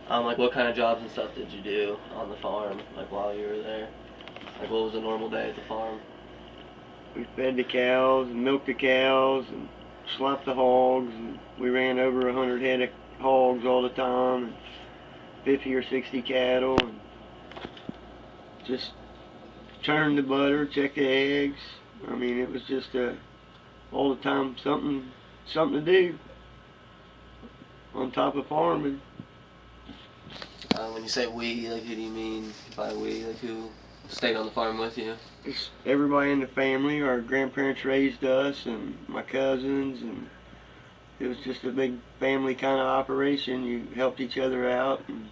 Like what kind of jobs and stuff did you do on the farm, like while you were there? Like what was a normal day at the farm? We fed the cows and milked the cows and slopped the hogs, and we ran over 100 head of hogs all the time, and 50 or 60 cattle, and just churned the butter, checked the eggs. I mean, it was just all the time something to do on top of farming. When you say we, like who do you mean by we? Like who stayed on the farm with you? Just everybody in the family. Our grandparents raised us, and my cousins, and it was just a big family kind of operation. You helped each other out, and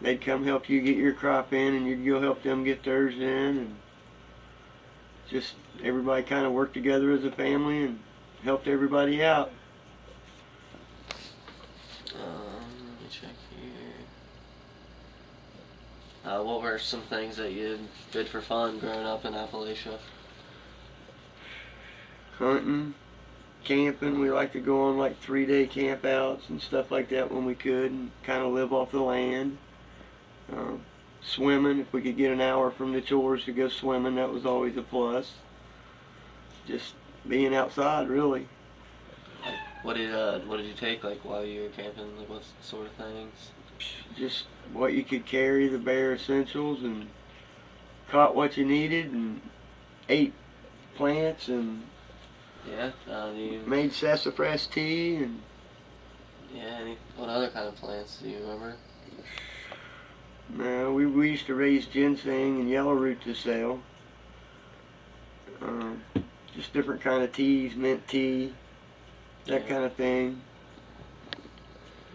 they'd come help you get your crop in, and you'd go help them get theirs in, and just everybody kind of worked together as a family and helped everybody out. Let me check here. What were some things that you did for fun growing up in Appalachia? Hunting, camping. We like to go on like 3-day camp outs and stuff like that when we could, and kind of live off the land. Swimming, if we could get an hour from the chores to go swimming, that was always a plus. Just being outside, really. What did you take like while you were camping? Like what sort of things? Just what you could carry, the bare essentials, and caught what you needed, and ate plants, and made sassafras tea, and what other kind of plants do you remember? No, we used to raise ginseng and yellow root to sell. Just different kind of teas, mint tea, that kind of thing.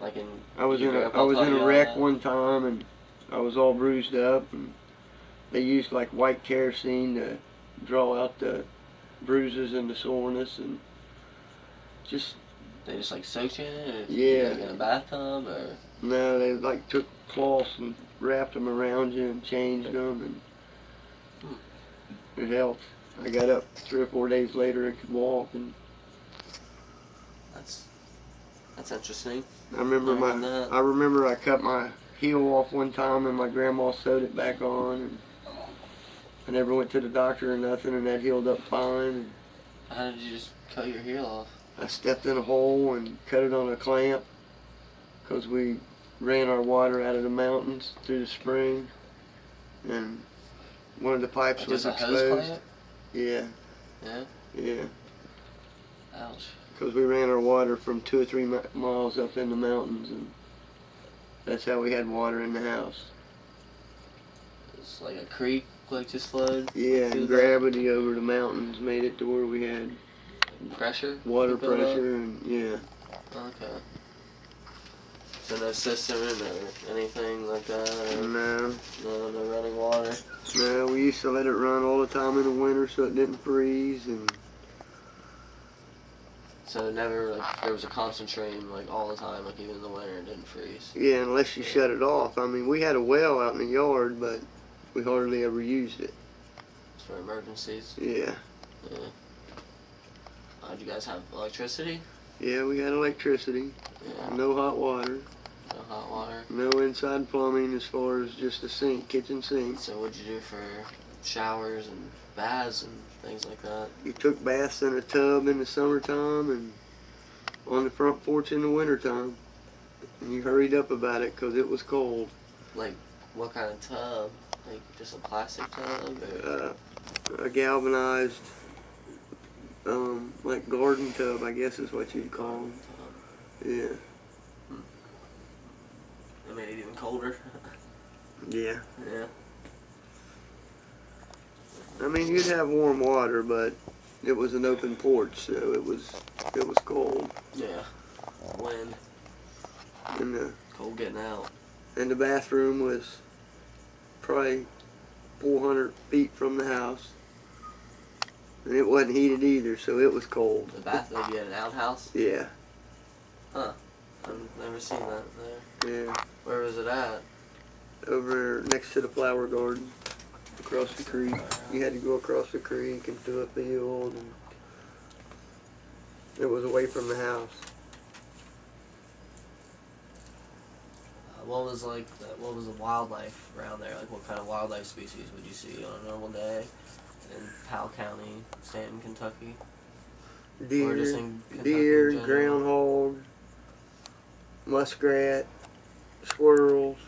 Like I was in a wreck one time, and I was all bruised up, and they used like white kerosene to draw out the bruises and the soreness, and just they just like soaked you in it? Or yeah. Like in a bathtub or? No, they like took cloths and wrapped them around you and changed them, and it helped. I got up 3 or 4 days later and could walk, and that's interesting. I remember I cut my heel off one time, and my grandma sewed it back on, and I never went to the doctor or nothing, and that healed up fine. And how did you just cut your heel off? I stepped in a hole and cut it on a clamp, because we ran our water out of the mountains through the spring, and one of the pipes was exposed. Hose clamp? Yeah. Yeah? Yeah. Ouch. Because we ran our water from 2 or 3 miles up in the mountains, and that's how we had water in the house. It's like a creek, like just flowed? Yeah, and gravity over the mountains made it to where we had pressure? Water pressure, and yeah. Okay. So no cistern or anything like that? Or No. No running water? No, we used to let it run all the time in the winter so it didn't freeze, and so never, like, there was a constant stream, like, all the time, like, even in the winter, it didn't freeze? Yeah, unless you shut it off. I mean, we had a well out in the yard, but we hardly ever used it. It's for emergencies? Yeah. Yeah. Did you guys have electricity? Yeah, we had electricity. Yeah. No hot water. No hot water? No inside plumbing as far as just a sink, kitchen sink. So what'd you do for showers and baths and things like that? You took baths in a tub in the summertime and on the front porch in the wintertime. And you hurried up about it because it was cold. Like, what kind of tub? Like, just a plastic tub? Or? A galvanized, like garden tub, I guess is what you'd call them. Yeah. That made it even colder? Yeah. Yeah. I mean, you'd have warm water, but it was an open porch, so it was cold. Yeah. Wind. And cold getting out. And the bathroom was probably 400 feet from the house. And it wasn't heated either, so it was cold. The bathroom, you had an outhouse? Yeah. Huh. I've never seen that there. Yeah. Where was it at? Over next to the flower garden. Across the creek. You had to go across the creek and through up the hill, and it was away from the house. what was what was the wildlife around there? Like, what kind of wildlife species would you see on a normal day in Powell County, Stanton, Kentucky? Or just in Kentucky Deer, in general? groundhog, muskrat, squirrels.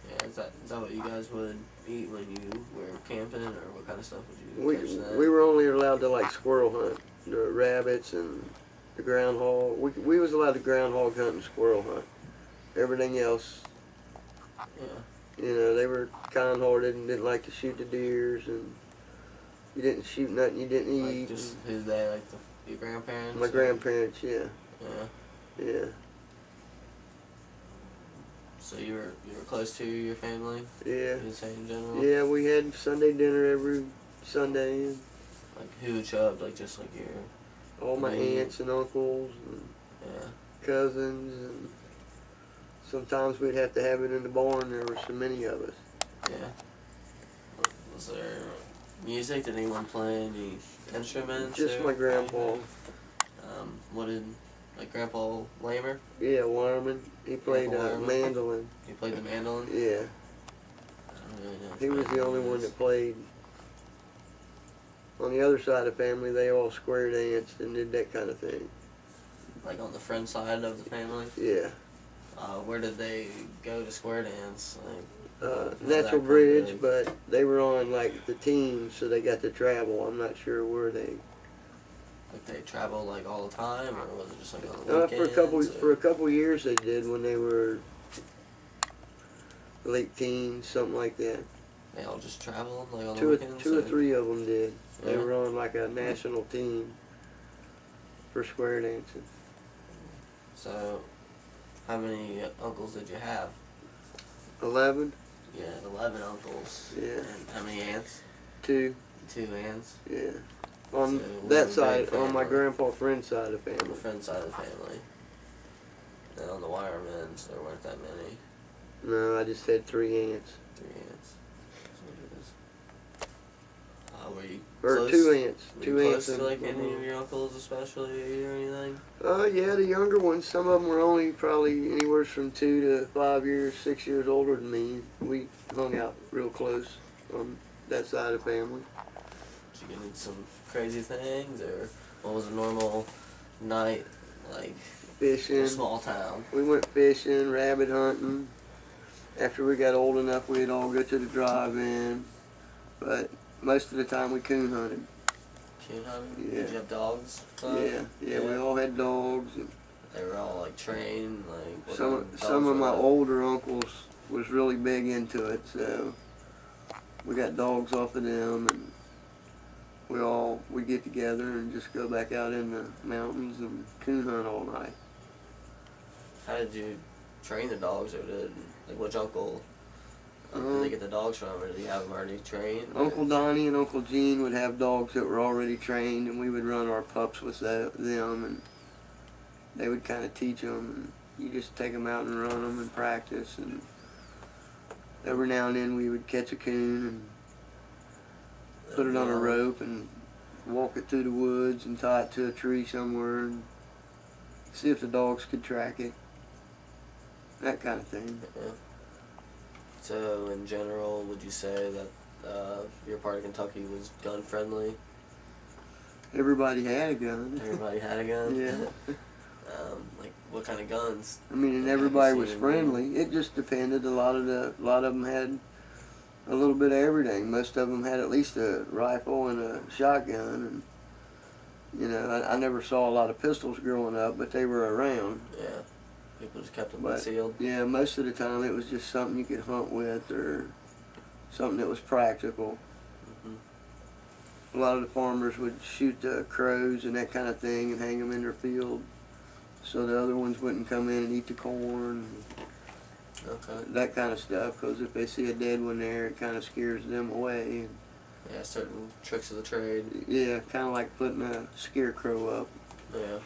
Yeah, is that what you guys would eat when you were camping, or what kind of stuff would you catch then? We were only allowed to like squirrel hunt, the rabbits and the groundhog. We was allowed to groundhog hunt and squirrel hunt. Everything else, Yeah. you know, they were kind-hearted and didn't like to shoot the deers, and you didn't shoot nothing you didn't Like, eat. just who's they, like your grandparents? My or? grandparents, yeah, Yeah. yeah, So you were close to your family? yeah, You'd say in general? yeah. We had Sunday dinner every Sunday, and Like, who would show up? Like, just like your... all my Maybe. aunts and uncles and Yeah. cousins, and sometimes we'd have to have it in the barn. There were so many of us. Yeah. Was there music? Did anyone play any instruments? Just or my grandpa. anything? What did, like, Grandpa Lamer? Yeah, Wyman. He played Grandpa Wyman? mandolin. He played the mandolin? Yeah, I don't really know if he was the only mandolin one is. that played. On the other side of the family, they all square danced and did that kind of thing. Like, on the friend side of the family? Yeah. Where did they go to square dance? Like, Natural that Bridge, kind of- but they were on like the team, so they got to travel. I'm not sure where they. Like, they travel, like, all the time, or was it just, like, on the weekends? For a couple years they did when they were late teens, something like that. They all just travel, like, on the Two weekends? or three of them did. They Yeah. were on like a national team for square dancing. So, how many uncles did you have? 11, You had 11 uncles. Yeah. And how many aunts? 2, 2 aunts? yeah. On So, we that were a side, big on my family. grandpa friend's side of the On the family. friend side of the family. And on the Wireman's, there weren't that many. No, I just had 3 aunts. 3 aunts. That's what it is. Were you Or close? 2 aunts. Were 2 you aunts. close to, like, and any of your uncles especially, or anything? Yeah, the younger ones, some of them were only probably anywhere from 2 to 5 years, 6 years older than me. We hung out real close on that side of the family. Did you get into some crazy things, or what was a normal night like in Fishing. a small town? We went fishing, rabbit hunting. After we got old enough, we'd all go to the drive-in. But most of the time we coon hunted. Coon hunting? Yeah. Did you have dogs? Yeah, we all had dogs. And They were all like trained, like what some kind of dogs some of were my they? older uncles was really big into it, so we got dogs off of them, and we get together and just go back out in the mountains and coon hunt all night. How did you train the dogs, or like which uncle? Did they get the dogs from, or did you have them already trained? or- Uncle Donnie and Uncle Gene would have dogs that were already trained, and we would run our pups with them, and they would kind of teach them. And you just take them out and run them and practice, and every now and then we would catch a coon and put it on a rope and walk it through the woods and tie it to a tree somewhere and see if the dogs could track it. That kind of thing. Yeah. So, in general, would you say that your part of Kentucky was gun friendly? Everybody had a gun. Everybody had a gun? Yeah. Like, what kind of guns? I mean, and Have you everybody was seen, friendly. It just depended. A lot of them had a little bit of everything. Most of them had at least a rifle and a shotgun. And you know, I never saw a lot of pistols growing up, but they were around. Yeah. People just kept them But concealed? yeah, most of the time it was just something you could hunt with or something that was practical. Mm-hmm. A lot of the farmers would shoot the crows and that kind of thing and hang them in their field so the other ones wouldn't come in and eat the corn. Okay. That kind of stuff, because if they see a dead one there, it kind of scares them away. Yeah, certain tricks of the trade. Yeah, kind of like putting a scarecrow up. Yeah.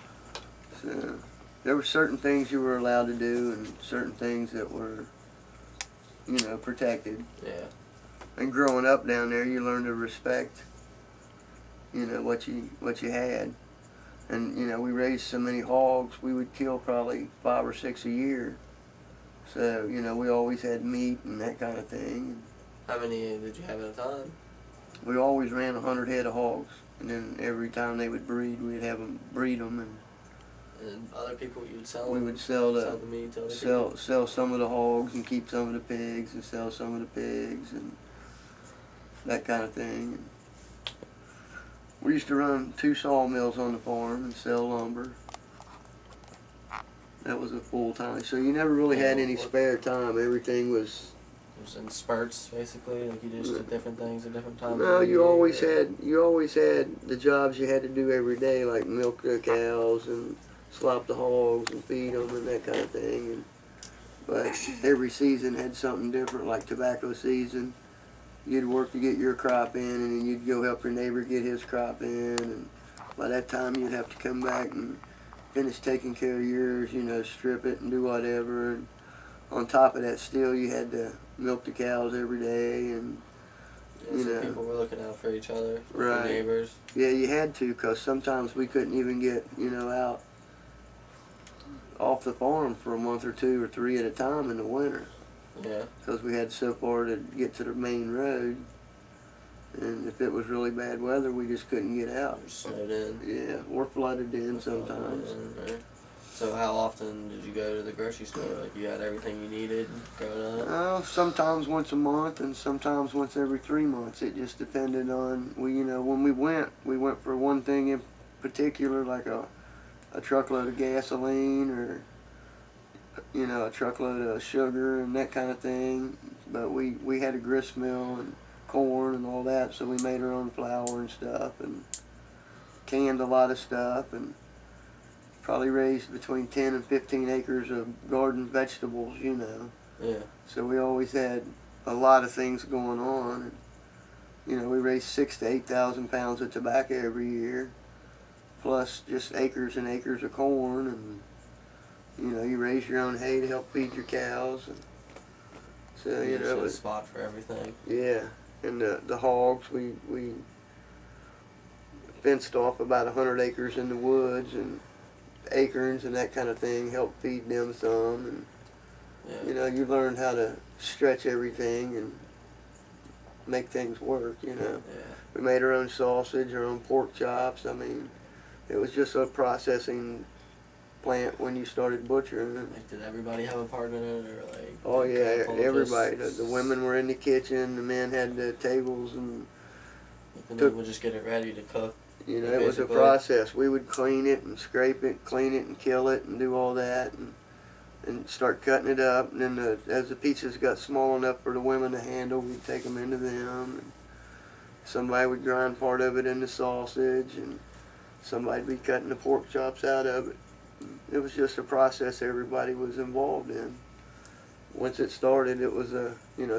So there were certain things you were allowed to do and certain things that were, you know, protected. Yeah. And growing up down there, you learn to respect, you know, what you had. And, you know, we raised so many hogs, we would kill probably 5 or 6 a year. So, you know, we always had meat and that kind of thing. How many did you have at a time? We always ran 100 head of hogs. And then every time they would breed, we'd have them breed them. And other people, you would sell We them? would sell the meat to other people? sell some of the hogs and keep some of the pigs and sell some of the pigs and that kind of thing. We used to run 2 sawmills on the farm and sell lumber. That was a full time. So you never really had any spare time. Everything was. It was in spurts, basically. Like you just did different things at different times. No, you always had the jobs you had to do every day, like milk the cows and slop the hogs and feed them and that kind of thing. But every season had something different, like tobacco season. You'd work to get your crop in, and then you'd go help your neighbor get his crop in. And by that time, you'd have to come back and finish taking care of yours, you know, strip it and do whatever. And on top of that, still, you had to milk the cows every day. And, you know, people were looking out for each other, right. Their neighbors. Yeah, you had to, because sometimes we couldn't even get, you know, out off the farm for a month or 2 or 3 at a time in the winter. Yeah. Because we had so far to get to the main road. And if it was really bad weather, we just couldn't get out. Snowed in. Yeah, or flooded in sometimes. Right. So how often did you go to the grocery store? Like you had everything you needed growing up? Sometimes once a month and sometimes once every 3 months. It just depended on, when we went for one thing in particular, like a truckload of gasoline or, you know, a truckload of sugar and that kind of thing. But we had a grist mill and corn and all that, so we made our own flour and stuff and canned a lot of stuff and probably raised between 10 and 15 acres of garden vegetables, you know. Yeah. So we always had a lot of things going on. And, you know, we raised 6,000 to 8,000 pounds of tobacco every year, plus just acres and acres of corn. And, you know, you raise your own hay to help feed your cows. And so, you know, it was a spot for everything. Yeah. And the hogs, we fenced off about 100 acres in the woods and acorns and that kind of thing, helped feed them some. And, you know, you learned how to stretch everything and make things work, you know. Yeah. We made our own sausage, our own pork chops. I mean, it was just a processing plant when you started butchering. Like, did everybody have a part in it, or like? Oh yeah, everybody. The women were in the kitchen. The men had the tables, and then we'd just get it ready to cook. You know, it was a process. We would clean it and scrape it, clean it and kill it, and do all that, and start cutting it up. And then as the pieces got small enough for the women to handle, we'd take them into them. And somebody would grind part of it into sausage, and somebody'd be cutting the pork chops out of it. It was just a process everybody was involved in. Once it started, it was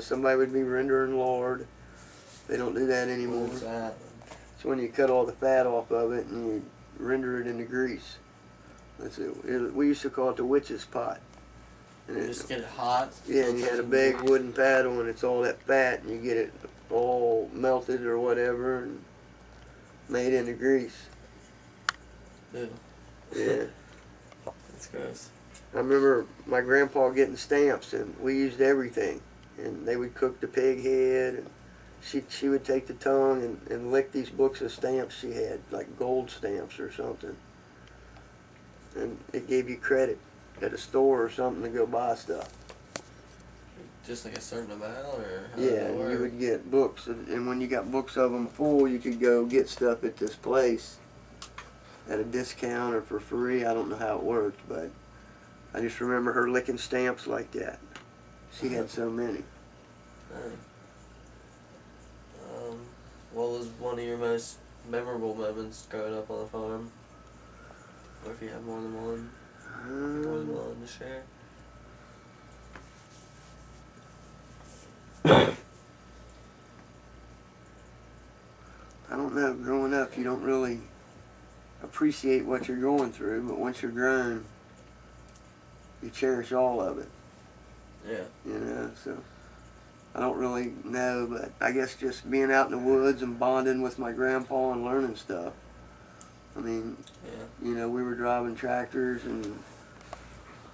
somebody would be rendering lard. They don't do that anymore. What's that? It's when you cut all the fat off of it and you render it into grease. That's it. We used to call it the witch's pot. And you just get it hot? Yeah, and you had a big wooden paddle and it's all that fat, and you get it all melted or whatever and made into grease. Ew. Yeah. That's gross. I remember my grandpa getting stamps, and we used everything. And they would cook the pig head, and she would take the tongue and lick these books of stamps she had, like gold stamps or something. And it gave you credit at a store or something to go buy stuff. Just like a certain amount, or how yeah, you would get books, and when you got books of them full, you could go get stuff at this place at a discount or for free. I don't know how it worked, but I just remember her licking stamps like that. She had so many. What was one of your most memorable moments growing up on the farm? Or if you have more than one, you're more than willing to share. I don't know. Growing up, you don't really appreciate what you're going through, but once you're grown, you cherish all of it. Yeah. You know, so I don't really know, but I guess just being out in the woods and bonding with my grandpa and learning stuff. I mean, you know, we were driving tractors and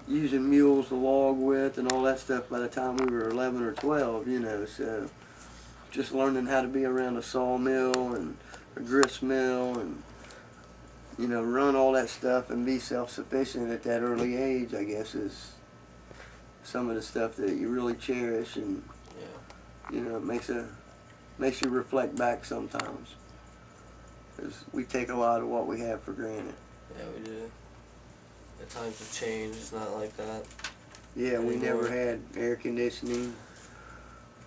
using mules to log with and all that stuff by the time we were 11 or 12, you know, so just learning how to be around a sawmill and a grist mill and, you know, run all that stuff and be self-sufficient at that early age, I guess, is some of the stuff that you really cherish, and, you know, it makes you reflect back sometimes, because we take a lot of what we have for granted. Yeah, we do. The times have changed. It's not like that. Yeah, anymore. We never had air conditioning.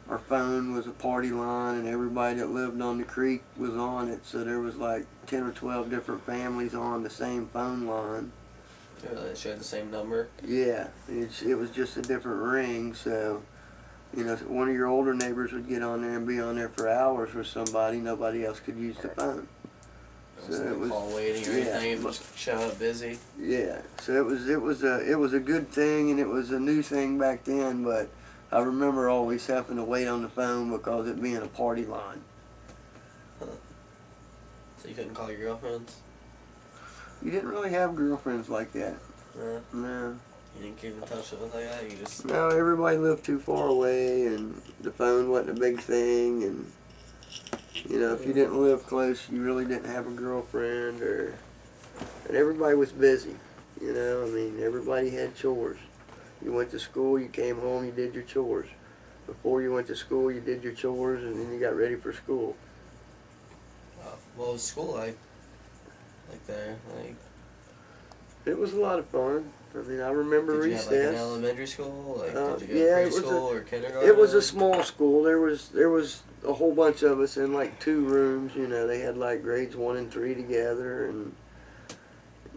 Our phone was a party line, and everybody that lived on the creek was on it, so there was like 10 or 12 different families on the same phone line. They shared the same number? Yeah, it was just a different ring, so, you know, one of your older neighbors would get on there and be on there for hours with somebody. Nobody else could use the phone. So it was call waiting or anything, it just show up busy. Yeah, so it was a good thing, and it was a new thing back then, but I remember always having to wait on the phone because it being a party line. Huh. So you couldn't call your girlfriends? You didn't really have girlfriends like that. No. You didn't keep in touch with them like that? You just... No, everybody lived too far away, and the phone wasn't a big thing, and, you know, if you didn't live close, you really didn't have a girlfriend, and everybody was busy, you know, I mean, everybody had chores. You went to school, you came home, you did your chores. Before you went to school, you did your chores, and then you got ready for school. What was school like there? Like, it was a lot of fun. I mean, I remember recess. Did you have like an elementary school? Like, did you go to preschool or kindergarten? It was a small school. There was a whole bunch of us in like 2 rooms. You know, they had like grades 1 and 3 together, and,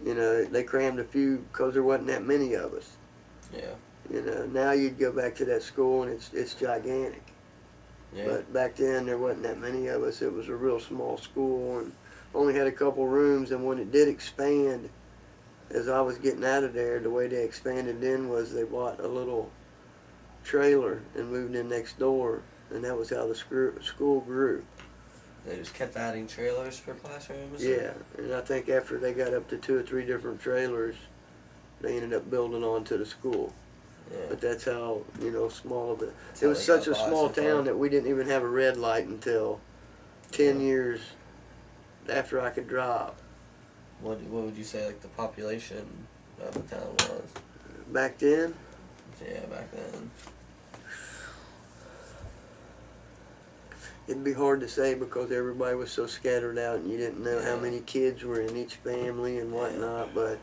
you know, they crammed a few because there wasn't that many of us. Yeah. You know, now you'd go back to that school and it's gigantic. Yeah. But back then there wasn't that many of us. It was a real small school and only had a couple rooms. And when it did expand, as I was getting out of there, the way they expanded then was they bought a little trailer and moved in next door, and that was how the school grew. They just kept adding trailers per classroom? Yeah, and I think after they got up to 2 or 3 different trailers, they ended up building onto the school. Yeah. But that's how, you know, small of it. It was such a small town that we didn't even have a red light until 10 years after I could drive. What would you say, like, the population of the town was? Back then? Yeah, back then. It'd be hard to say because everybody was so scattered out and you didn't know how many kids were in each family and whatnot, but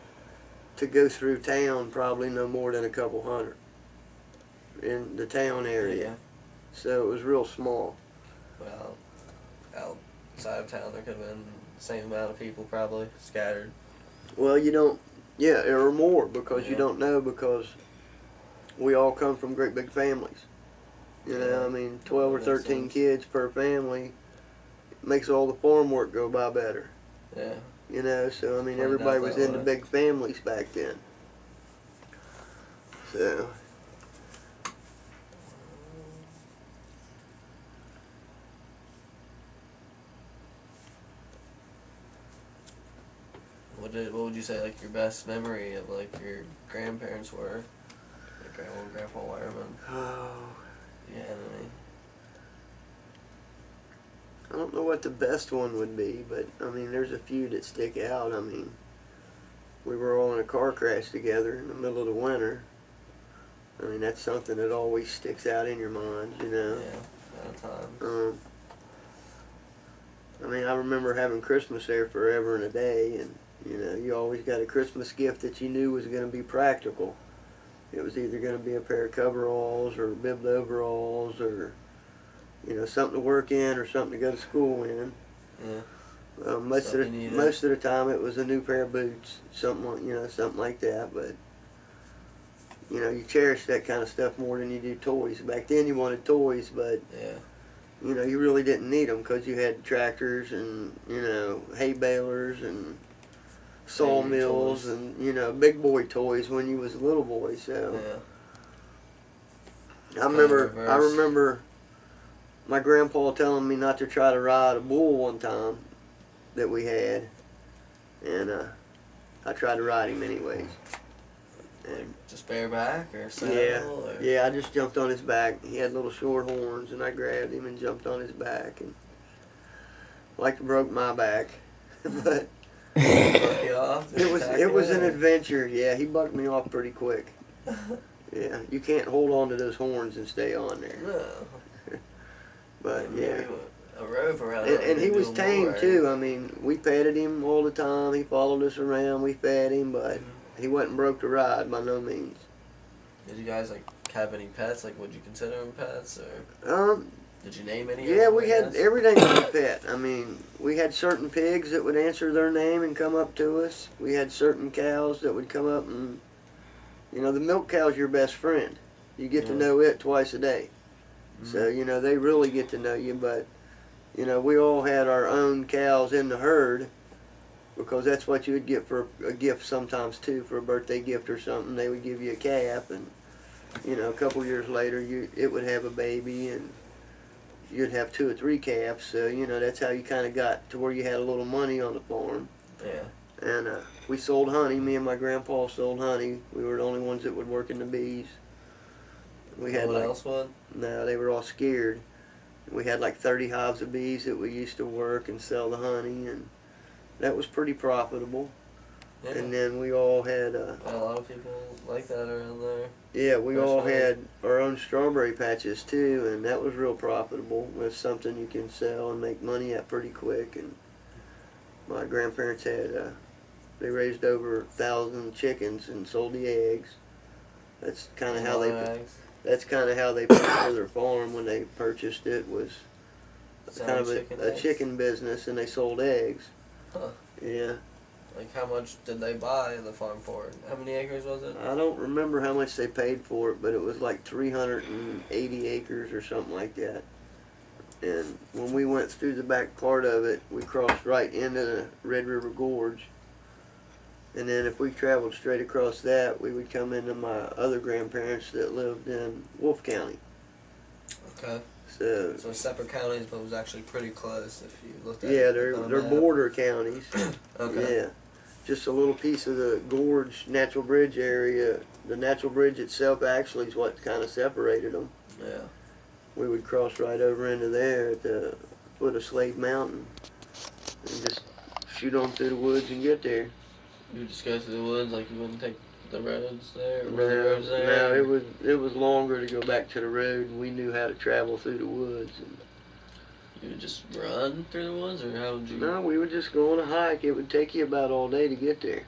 to go through town, probably no more than a couple hundred in the town area. Yeah. So it was real small. Well, outside of town there could have been the same amount of people probably scattered. Well, you don't, or more, because you don't know, because we all come from great big families. You know, I mean, 12 or 13 kids per family makes all the farm work go by better. Yeah. You know, so I mean, everybody was into big families back then. So. What would you say, like, your best memory of, like, your grandparents were? Like, Grandma and Grandpa Wireman? Oh. Yeah, I don't know what the best one would be, but I mean, there's a few that stick out. I mean, we were all in a car crash together in the middle of the winter. I mean, that's something that always sticks out in your mind, you know. Yeah, a lot of times. I mean, I remember having Christmas there forever and a day, and, you know, you always got a Christmas gift that you knew was going to be practical. It was either going to be a pair of coveralls or bibbed overalls or, you know, something to work in or something to go to school in. Yeah. Most of the time it was a new pair of boots, something like that. But, you know, you cherish that kind of stuff more than you do toys. Back then you wanted toys, but you know, you really didn't need them because you had tractors and, you know, hay balers and sawmills and, you know, big boy toys when you was a little boy. So I remember my grandpa telling me not to try to ride a bull one time that we had, and I tried to ride him anyways. Like just bareback or saddle? Yeah, Or? yeah. I just jumped on his back. He had little short horns, and I grabbed him and jumped on his back, and like broke my back, but Buck you off? it was an adventure. Yeah, he bucked me off pretty quick. Yeah, you can't hold on to those horns and stay on there. No. But yeah. A rope around And he was tame too. I mean, we petted him all the time. He followed us around. We fed him, but he wasn't broke to ride by no means. Did you guys like have any pets? Like, would you consider them pets, or did you name any? Yeah, of them, we had everything was a pet. I mean, we had certain pigs that would answer their name and come up to us. We had certain cows that would come up and, you know, the milk cow's your best friend. You get to know it twice a day. So, you know, they really get to know you, but, you know, we all had our own cows in the herd because that's what you would get for a gift sometimes, too, for a birthday gift or something. They would give you a calf, and, you know, a couple years later, it would have a baby, and you'd have 2 or 3 calves. So, you know, that's how you kind of got to where you had a little money on the farm. Yeah. And we sold honey. Me and my grandpa sold honey. We were the only ones that would work in the bees. We had What else would? No, they were all scared. We had like 30 hives of bees that we used to work and sell the honey, and that was pretty profitable. Yeah. And then we all had a lot of people like that around there. Yeah, we all had our own strawberry patches too, and that was real profitable. It's something you can sell and make money at pretty quick. And my grandparents had they raised over 1,000 chickens and sold the eggs. That's kind of how they. That's kind of how they paid for their farm when they purchased it, was kind of a chicken business, and they sold eggs. Huh. Yeah. Like, how much did they buy the farm for? How many acres was it? I don't remember how much they paid for it, but it was like 380 acres or something like that. And when we went through the back part of it, we crossed right into the Red River Gorge. And then if we traveled straight across that, we would come into my other grandparents that lived in Wolfe County. Okay. So separate counties, but it was actually pretty close if you looked at it. Yeah, they're border counties. Okay. Yeah. Just a little piece of the gorge, natural bridge area. The natural bridge itself actually is what kind of separated them. Yeah. We would cross right over into there at the foot of Slade Mountain and just shoot on through the woods and get there. You would just go through the woods, like you wouldn't take the roads there? No, it was longer to go back to the road, and we knew how to travel through the woods. And you would just run through the woods, or how would you? No, we would just go on a hike. It would take you about all day to get there.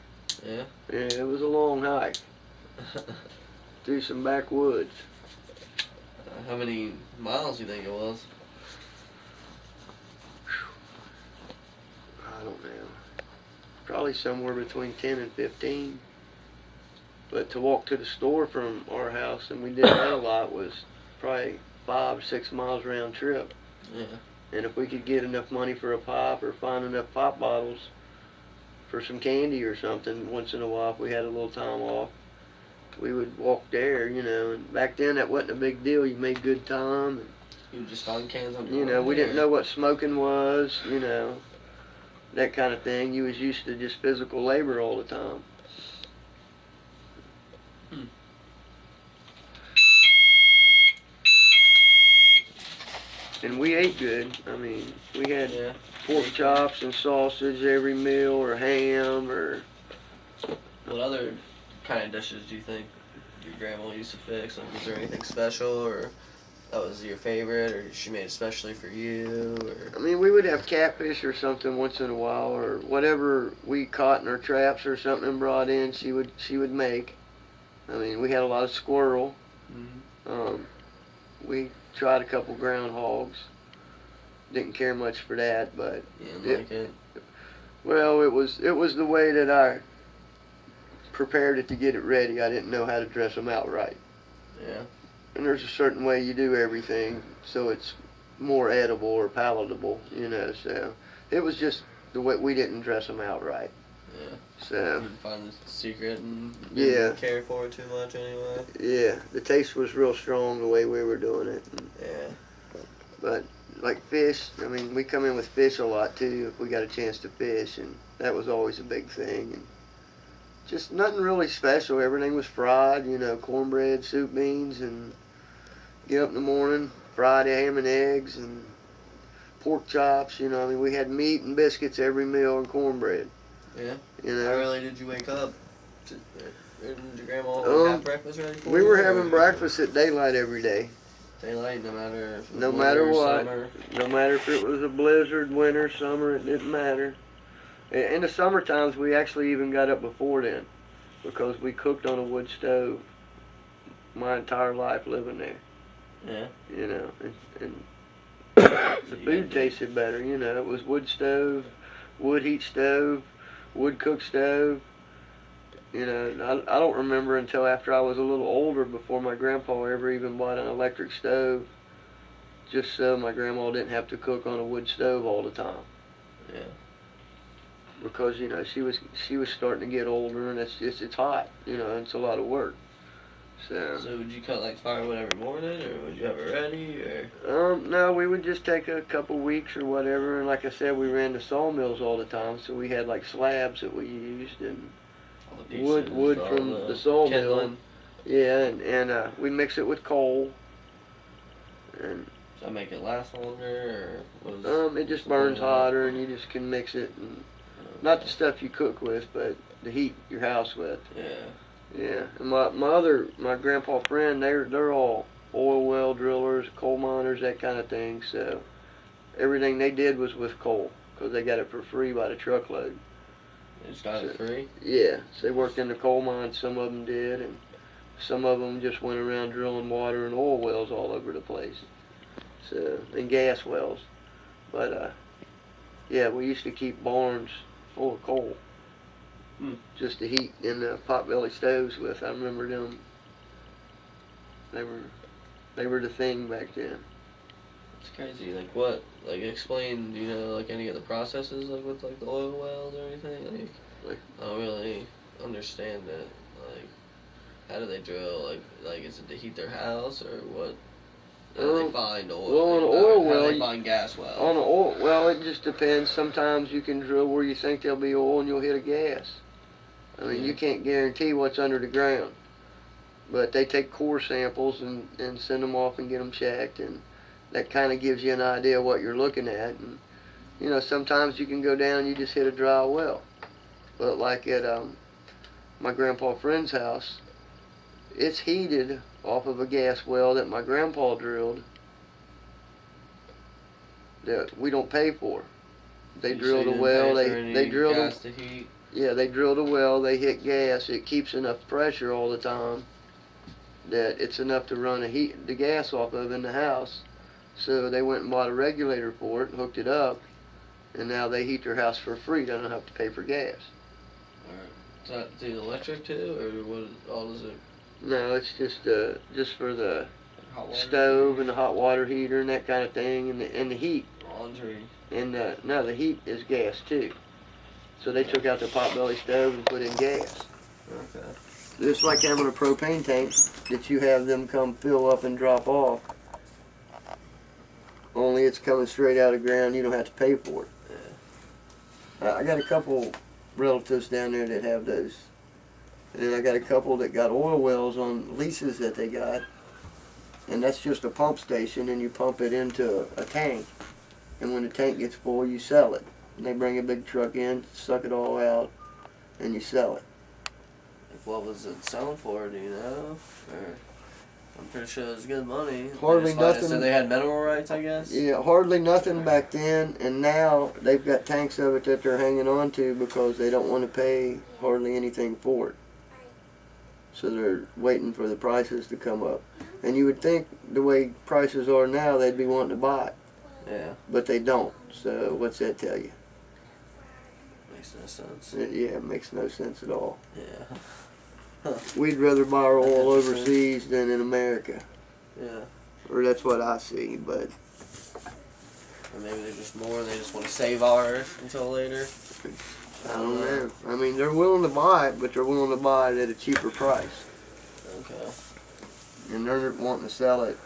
Yeah? Yeah, it was a long hike. Through some backwoods. How many miles do you think it was? I don't know. Probably somewhere between 10 and 15. But to walk to the store from our house, and we did that a lot, was probably 5 or 6 miles round trip. Yeah. And if we could get enough money for a pop or find enough pop bottles for some candy or something once in a while, if we had a little time off, we would walk there, you know. And back then that wasn't a big deal. You made good time. And, you would just find cans on your you know, we didn't know what smoking was, you know, that kind of thing. You was used to just physical labor all the time. And we ate good. I mean, we had pork chops and sausage every meal, or ham, or... What other kind of dishes do you think your grandma used to fix? Like, was there anything special, or that was your favorite, or she made especially for you? Or? I mean, we would have catfish or something once in a while, or whatever we caught in our traps or something and brought in, she would make. I mean, we had a lot of squirrel. Mm-hmm. We tried a couple groundhogs. Didn't care much for that, but you didn't like it? Well, it was the way that I prepared it to get it ready. I didn't know how to dress them out right. Yeah. And there's a certain way you do everything so it's more edible or palatable, you know. So it was just the way we didn't dress them out right. Yeah. So you didn't find the secret and didn't care for it too much anyway. Yeah, the taste was real strong the way we were doing it. Yeah. But like fish, I mean, we come in with fish a lot too if we got a chance to fish, and that was always a big thing. And Just nothing really special. Everything was fried, you know, cornbread, soup, beans, and get up in the morning, fried ham and eggs, and pork chops. You know, I mean, we had meat and biscuits every meal and cornbread. Yeah. You know. How early did you wake up? Did your grandma have breakfast ready for you? We were having breakfast at daylight every day. Daylight, no matter if it was No winter matter or what. summer. No matter if it was a blizzard, winter, summer, it didn't matter. In the summer times, we actually even got up before then because we cooked on a wood stove my entire life living there. Yeah. You know, and the food tasted better. You know, it was wood stove, wood heat stove, wood cook stove. You know, I don't remember until after I was a little older before my grandpa ever even bought an electric stove, just so my grandma didn't have to cook on a wood stove all the time. Yeah. Because, you know, she was starting to get older, and it's hot. You know, and it's a lot of work. So would you cut like firewood every morning, or would you have it ready, or? No, we would just take a couple weeks or whatever, and like I said, we ran the sawmills all the time, so we had like slabs that we used and wood from the sawmill, and yeah, and we mix it with coal, and does that make it last longer, or it just burns hotter, and you just can mix it, and not the stuff you cook with, but the heat your house with. Yeah. Yeah, and my grandpa friend, they're all oil well drillers, coal miners, that kind of thing. So everything they did was with coal because they got it for free by the truckload. They just got it free? Yeah, so they worked in the coal mines. Some of them did, and some of them just went around drilling water and oil wells all over the place. So and gas wells, but yeah, we used to keep barns full of coal. Just to heat in the potbelly stoves with. I remember them. They were the thing back then. It's crazy. Like what? Like explain. Do you know like any of the processes like with like the oil wells or anything? Like I don't really understand it. Like how do they drill? Like is it to heat their house or what? How do they find oil? Well, on an oil well, how do they find gas wells? On an oil well, it just depends. Sometimes you can drill where you think there'll be oil and you'll hit a gas. I mean, you can't guarantee what's under the ground. But they take core samples and send them off and get them checked, and that kind of gives you an idea of what you're looking at. And, you know, sometimes you can go down and you just hit a dry well. But like at my grandpa friend's house, it's heated off of a gas well that my grandpa drilled that we don't pay for. They drilled a well, they drilled gas to heat. Yeah, they drilled a well, they hit gas, it keeps enough pressure all the time that it's enough to run the gas off of in the house. So they went and bought a regulator for it, hooked it up, and now they heat their house for free. They don't have to pay for gas. Alright. Does that do electric too, or what all does it? No, it's just for the stove and the hot water heater and that kind of thing, and the heat. Laundry. And no, the heat is gas too. So they took out the potbelly stove and put in gas. Okay. Just like having a propane tank that you have them come fill up and drop off. Only it's coming straight out of the ground. You don't have to pay for it. Yeah. I got a couple relatives down there that have those. And then I got a couple that got oil wells on leases that they got. And that's just a pump station, and you pump it into a tank. And when the tank gets full, you sell it. And they bring a big truck in, suck it all out, and you sell it. What was it selling for, do you know? Or, I'm pretty sure it was good money. Hardly nothing. So they had mineral rights, I guess? Yeah, hardly nothing back then, and now they've got tanks of it that they're hanging on to because they don't want to pay hardly anything for it. So they're waiting for the prices to come up. And you would think the way prices are now, they'd be wanting to buy it. Yeah. But they don't. So what's that tell you? Makes no sense. Yeah, it makes no sense at all. Yeah. Huh. We'd rather buy our oil overseas than in America. Yeah. Or that's what I see, but... Or maybe they're just more, they just want to save ours until later. I don't know. I mean, they're willing to buy it, but they're willing to buy it at a cheaper price. Okay. And they're wanting to sell it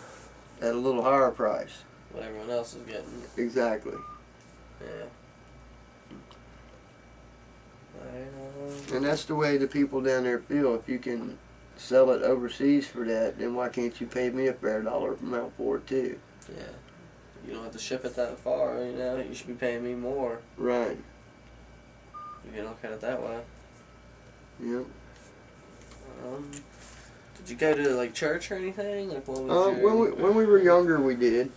at a little higher price. What everyone else is getting. Exactly. Yeah. And that's the way the people down there feel. If you can sell it overseas for that, then why can't you pay me a fair dollar amount for it too? Yeah. You don't have to ship it that far, you know. You should be paying me more. Right. You can look at it that way. Yep. Did you go to like church or anything? Like what was your, when we were younger, we did.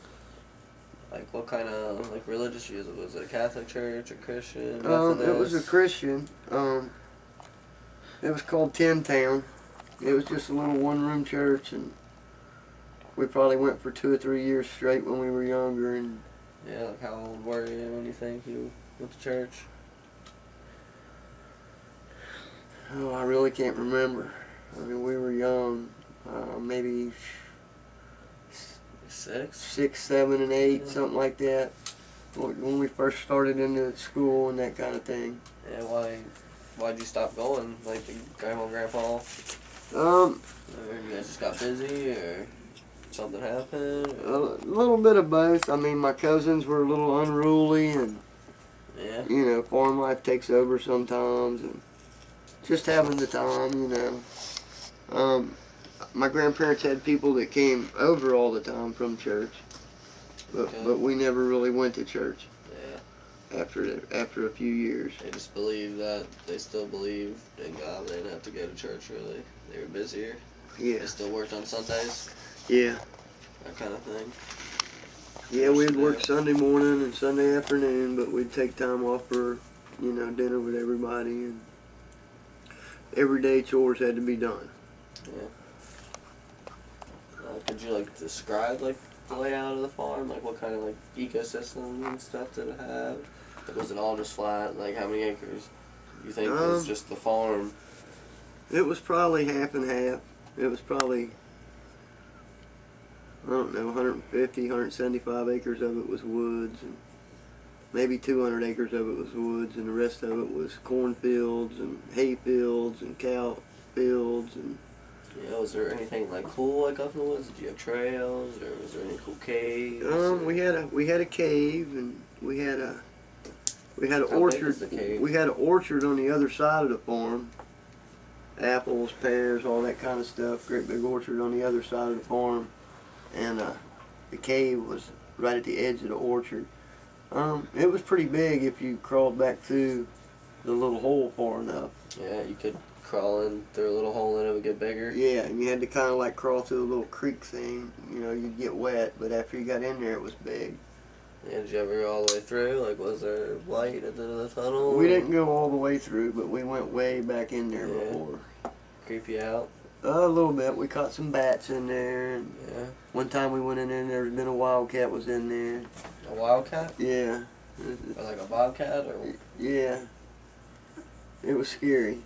Like what kind of like religious was it? Was it a Catholic church or Christian? It was a Christian. It was called Tin Town. It was just a little one-room church, and we probably went for 2 or 3 years straight when we were younger. And yeah, like how old were you when you think you went to church? Oh, I really can't remember. I mean, we were young, maybe 6, 7, and 8, yeah. Something like that. When we first started into school and that kind of thing. Yeah, why'd you stop going? Like the grandma and grandpa? Or you guys just got busy, or something happened? Or? A little bit of both. I mean, my cousins were a little unruly, and yeah, you know, farm life takes over sometimes, and just having the time, you know. My grandparents had people that came over all the time from church, but we never really went to church. Yeah. After a few years. They just believe that they still believe in God. They didn't have to go to church really. They were busier. Yeah. They still worked on Sundays. Yeah. That kind of thing. Yeah, we'd work Sunday morning and Sunday afternoon, but we'd take time off for, you know, dinner with everybody, and everyday chores had to be done. Yeah. Could you like describe like the layout of the farm? Like what kind of like ecosystem and stuff did it have? Like, was it all just flat? Like how many acres you think was just the farm? It was probably half and half. It was probably, I don't know, 150, 175 acres of it was woods, and maybe 200 acres of it was woods, and the rest of it was cornfields and hay fields and cow fields. And yeah, was there anything like cool like up in the woods? Did you have trails, or was there any cool caves? We had a cave, and we had an How orchard. big is the cave? We had an orchard on the other side of the farm. Apples, pears, all that kind of stuff. Great big orchard on the other side of the farm, and the cave was right at the edge of the orchard. It was pretty big if you crawled back through the little hole far enough. Yeah, you could crawl in through a little hole and it would get bigger. Yeah, and you had to kind of like crawl through a little creek thing. You know, you'd get wet, but after you got in there, it was big. Yeah, did you ever go all the way through? Like, was there light at the end of the tunnel? We didn't go all the way through, but we went way back in there before. Creep you out? A little bit. We caught some bats in there. And yeah. One time we went in there and there's been a wildcat was in there. A wildcat? Yeah. Or like a bobcat? Or? Yeah. It was scary.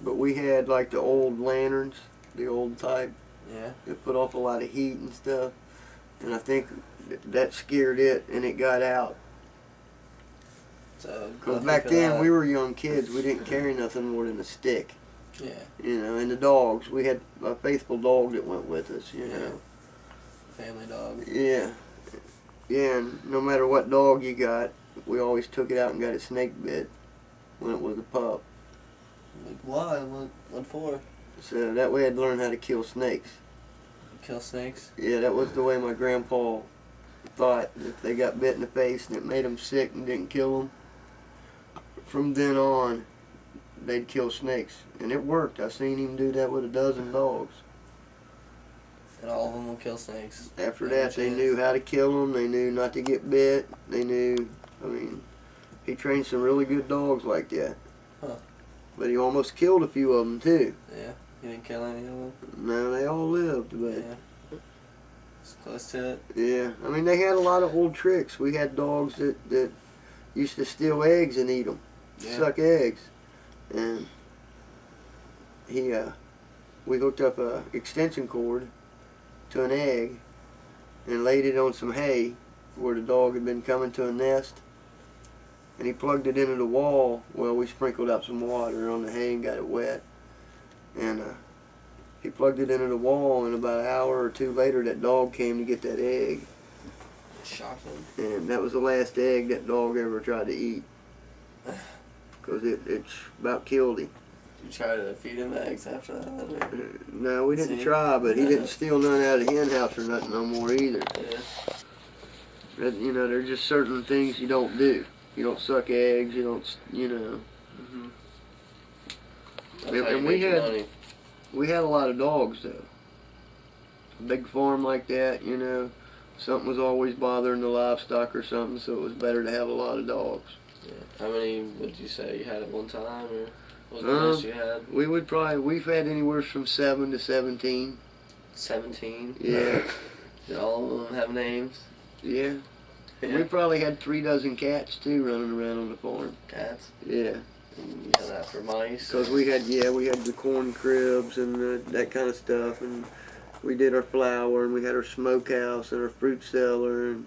But we had like the old lanterns, the old type. Yeah. It put off a lot of heat and stuff. And I think that scared it, and it got out. So, because back then we were young kids, we didn't carry nothing more than a stick. Yeah. You know, and the dogs, we had a faithful dog that went with us, you know. Family dog. Yeah. Yeah, and no matter what dog you got, we always took it out and got it snake bit when it was a pup. Like, why? What for? So that way I'd learn how to kill snakes. Kill snakes? Yeah, that was the way my grandpa thought. If they got bit in the face and it made them sick and didn't kill them, from then on, they'd kill snakes. And it worked. I seen him do that with a dozen dogs. And all of them will kill snakes. After that, they knew how to kill them. They knew not to get bit. They knew, I mean, he trained some really good dogs like that. Huh. But he almost killed a few of them, too. Yeah? You didn't kill any of them? No, they all lived, but... Yeah. It's close to it. Yeah. I mean, they had a lot of old tricks. We had dogs that used to steal eggs and eat them. Yeah. Suck eggs. And we hooked up a extension cord to an egg and laid it on some hay where the dog had been coming to a nest, and he plugged it into the wall. Well, we sprinkled out some water on the hay and got it wet, and he plugged it into the wall, and about an hour or two later that dog came to get that egg. Shocking. And that was the last egg that dog ever tried to eat. because it's about killed him. You try to feed him eggs after that? Or? No, we didn't try, but he didn't steal none out of the hen house or nothing no more either. Yeah. But, you know, there's just certain things you don't do. You don't suck eggs. You don't, you know. And we had a lot of dogs though. A big farm like that, you know, something was always bothering the livestock or something, so it was better to have a lot of dogs. Yeah. How many would you say you had at one time, or what was the most you had? We've had anywhere from 7 to 17. 17? Yeah. Did all of them have names? Yeah. We probably had 3 dozen cats too running around on the farm. Cats? Yeah. And you had that for mice? Because we had the corn cribs and that kind of stuff, and we did our flour, and we had our smokehouse and our fruit cellar, and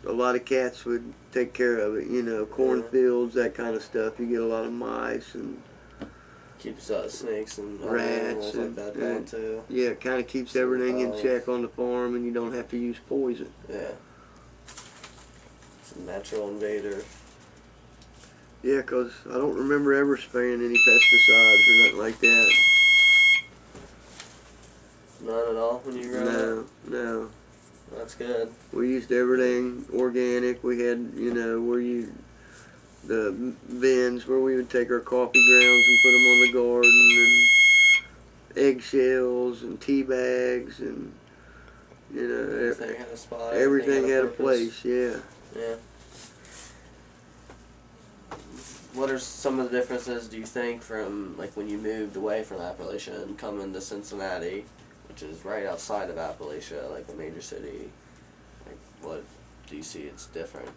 a lot of cats would take care of it, you know, cornfields, that kind of stuff. You get a lot of mice and keeps snakes and rats and like that down too. Yeah, it kind of keeps everything in check on the farm, and you don't have to use poison. Yeah. It's a natural invader. Yeah, because I don't remember ever spraying any pesticides or nothing like that. None at all when you grew up? No. That's good. We used everything organic. We had, you know, the bins where we would take our coffee grounds and put them on the garden, and eggshells and tea bags, and, you know, everything had a spot. Everything had a place, yeah. Yeah. What are some of the differences, do you think, from like when you moved away from Appalachian and coming to Cincinnati, which is right outside of Appalachia, like a major city? Like, what do you see it's different?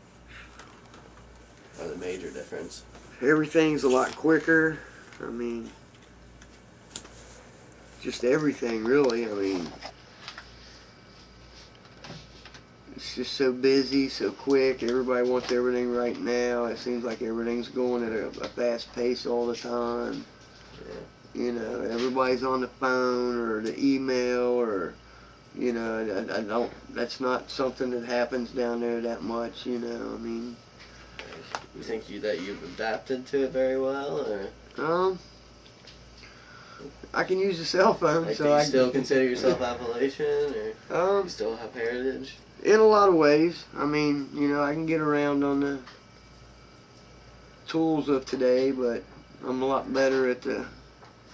Or the major difference? Everything's a lot quicker. I mean, just everything, really. I mean, it's just so busy, so quick. Everybody wants everything right now. It seems like everything's going at a fast pace all the time. Yeah. You know, everybody's on the phone or the email, or, you know, that's not something that happens down there that much, you know. I mean, you think that you've adapted to it very well, or? I can use a cell phone, like, so do you I still consider yourself Appalachian, or you still have heritage? In a lot of ways. I mean, you know, I can get around on the tools of today, but I'm a lot better at the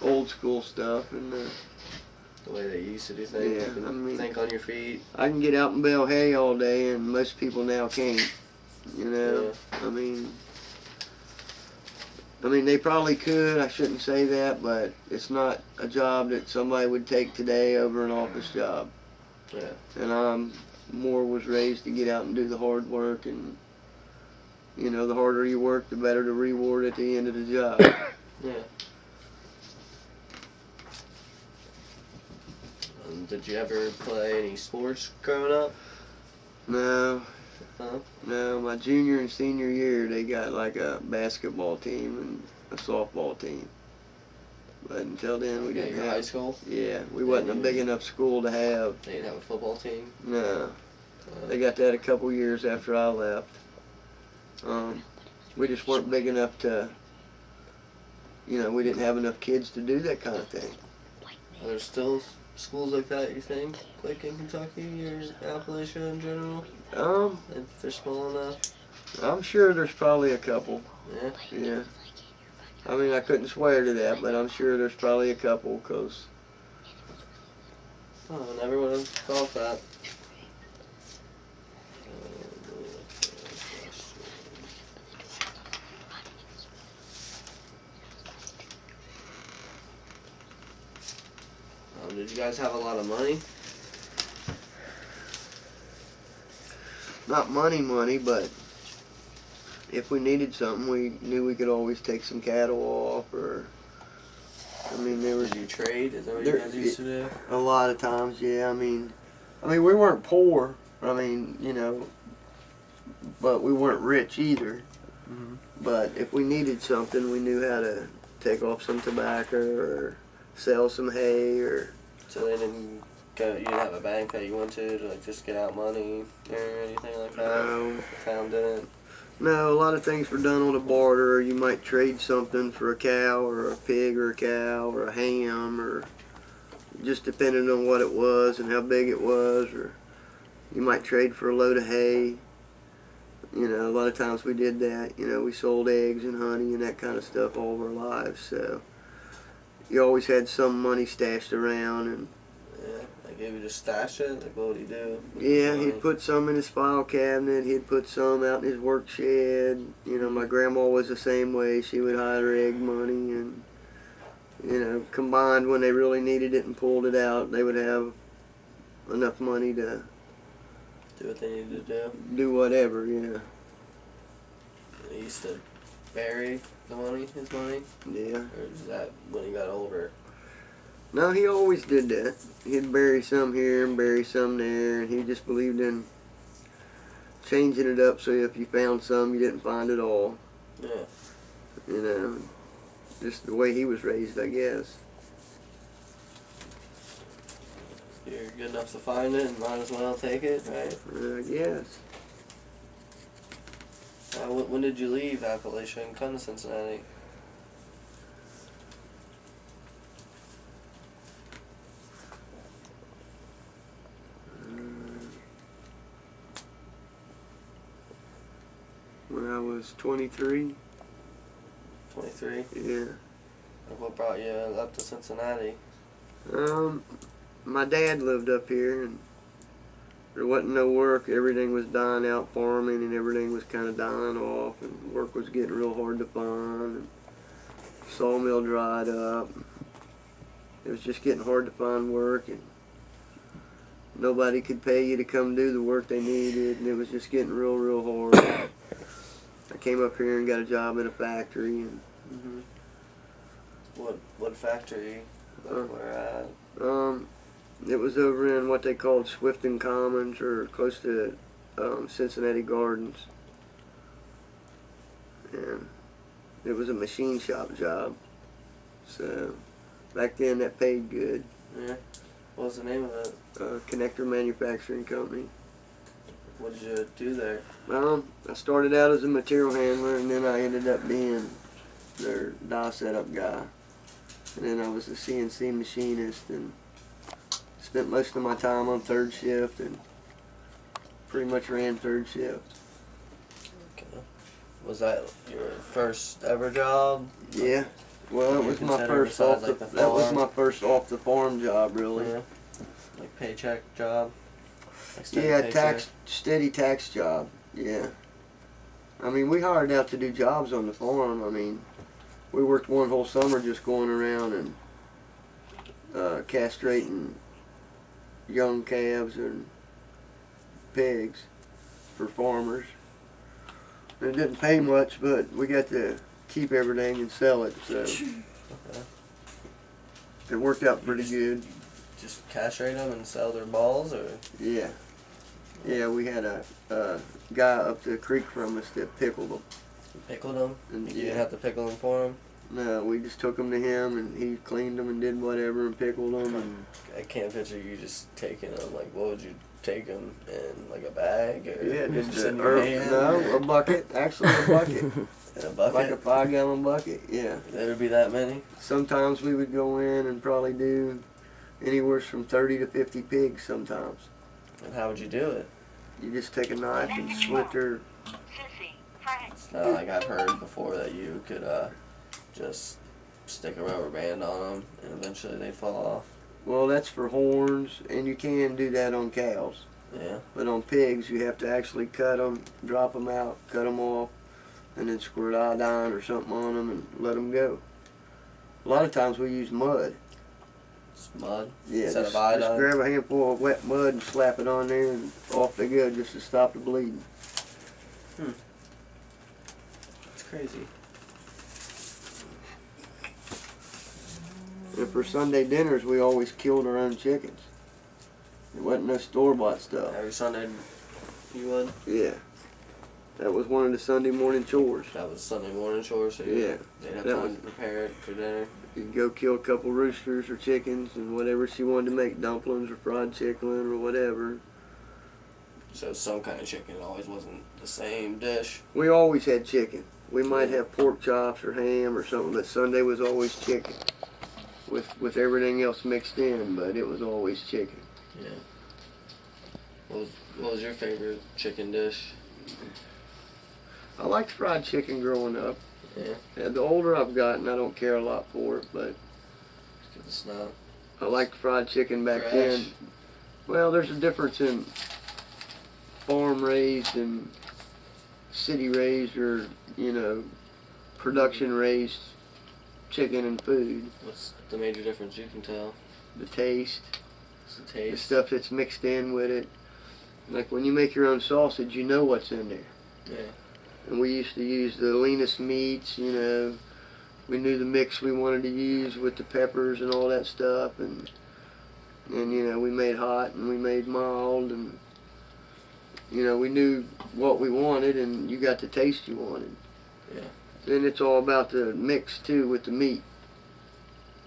old school stuff and the way that you used to do things. Yeah, you can I mean, think on your feet. I can get out and bale hay all day, and most people now can't. You know, yeah. I mean, they probably could. I shouldn't say that, but it's not a job that somebody would take today over an office job. Yeah. And I'm was raised to get out and do the hard work, and, you know, the harder you work, the better the reward at the end of the job. Yeah. Did you ever play any sports growing up? No. Huh? No, my junior and senior year, they got like a basketball team and a softball team. But until then, we didn't have. High school? Yeah, we wasn't a big enough school to have. They didn't have a football team? No. They got that a couple years after I left. We just weren't big enough to, you know, we didn't have enough kids to do that kind of thing. Are there still schools like that, you think, like in Kentucky or Appalachia in general? If they're small enough? I'm sure there's probably a couple. Yeah? Yeah. I mean, I couldn't swear to that, but I'm sure there's probably a couple, because... Oh, I never would have thought that. Did you guys have a lot of money? Not money, but if we needed something, we knew we could always take some cattle off, or, I mean, there was... Did you trade? Is that what you guys used to do? A lot of times, yeah. I mean, we weren't poor. I mean, you know, but we weren't rich either. Mm-hmm. But if we needed something, we knew how to take off some tobacco or sell some hay, or... So they didn't go, you didn't have a bank that you went to like just get out money or anything like that? No. The town didn't? No, a lot of things were done on a barter. You might trade something for a cow or a pig or a cow or a ham, or just depending on what it was and how big it was, or you might trade for a load of hay. You know, a lot of times we did that. You know, we sold eggs and honey and that kind of stuff all of our lives. So you always had some money stashed around. And yeah, like he would just stash it. Like what would he do? yeah, he'd put some in his file cabinet. He'd put some out in his work shed. You know, my grandma was the same way. She would hide her egg money, and you know, combined when they really needed it and pulled it out, they would have enough money to do what they needed to do whatever. Yeah. He used to bury the money, his money. Yeah. Or is that when he got older? No, he always did that. He'd bury some here and bury some there, and he just believed in changing it up so if you found some, you didn't find it all. Yeah. You know, just the way he was raised, I guess. You're good enough to find it and might as well take it, right? I guess. When did you leave Appalachian and come to Cincinnati? When I was 23. 23? Yeah. What brought you up to Cincinnati? My dad lived up here, and there wasn't no work. Everything was dying out farming, and everything was kind of dying off, and work was getting real hard to find, and sawmill dried up. It was just getting hard to find work, and nobody could pay you to come do the work they needed, and it was just getting real hard. I came up here and got a job in a factory. And What factory? Where at? It was over in what they called Swifton Commons, or close to Cincinnati Gardens. And it was a machine shop job. So back then that paid good. Yeah. What was the name of it? Connector Manufacturing Company. What did you do there? I started out as a material handler, and then I ended up being their die setup guy. And then I was a CNC machinist, and spent most of my time on third shift, and pretty much ran third shift. Okay. Was that your first ever job? Yeah. Well, it was my first off the, that was my first off the farm job, really. Yeah. Like paycheck job. Yeah, steady tax job. Yeah. I mean, we hired out to do jobs on the farm. I mean, we worked one whole summer just going around and castrating young calves and pigs for farmers. It didn't pay much, but we got to keep everything and sell it, so it worked out pretty good. Just castrate them and sell their balls, or? Yeah. Yeah, we had a guy up the creek from us that pickled them. You pickled them? And you didn't have to pickle them for him? No, we just took them to him, and he cleaned them and did whatever and pickled them. And I can't picture you just taking them. Like, what would you take them in? Like a bag? Or yeah, just in your hand? No, a bucket. Actually, a bucket. In a bucket? Like a 5-gallon bucket, yeah. There would be that many? Sometimes we would go in and probably do anywhere from 30 to 50 pigs sometimes. And how would you do it? You just take a knife and slit their... Like I've heard before that you could just stick a rubber band on them and eventually they'd fall off. Well, that's for horns, and you can do that on cows. Yeah. But on pigs, you have to actually cut them, drop them out, cut them off, and then squirt iodine or something on them and let them go. A lot of times we use mud. Just mud? Yeah, Instead just of iodine? Just grab a handful of wet mud and slap it on there, and off they go, just to stop the bleeding. That's crazy. And for Sunday dinners, we always killed our own chickens. It wasn't no store-bought stuff. Every Sunday you would? Yeah. That was one of the Sunday morning chores. That was Sunday morning chores, so they'd have time to prepare it for dinner. You'd go kill a couple roosters or chickens and whatever she wanted to make, dumplings or fried chicken or whatever. So some kind of chicken. It always wasn't the same dish. We always had chicken. We might have pork chops or ham or something, but Sunday was always chicken. With everything else mixed in, but it was always chicken. Yeah. What was your favorite chicken dish? I liked fried chicken growing up. Yeah. The older I've gotten, I don't care a lot for it, but It's not I liked fried chicken back fresh. then. Well, there's a difference in farm raised and city raised, or production raised chicken and food. What's the major difference you can tell? The taste. It's the taste. The stuff that's mixed in with it. Like when you make your own sausage, you know what's in there. Yeah. And we used to use the leanest meats, We knew the mix we wanted to use with the peppers and all that stuff. And we made hot and we made mild. And, we knew what we wanted, and you got the taste you wanted. Yeah. Then it's all about the mix, too, with the meat.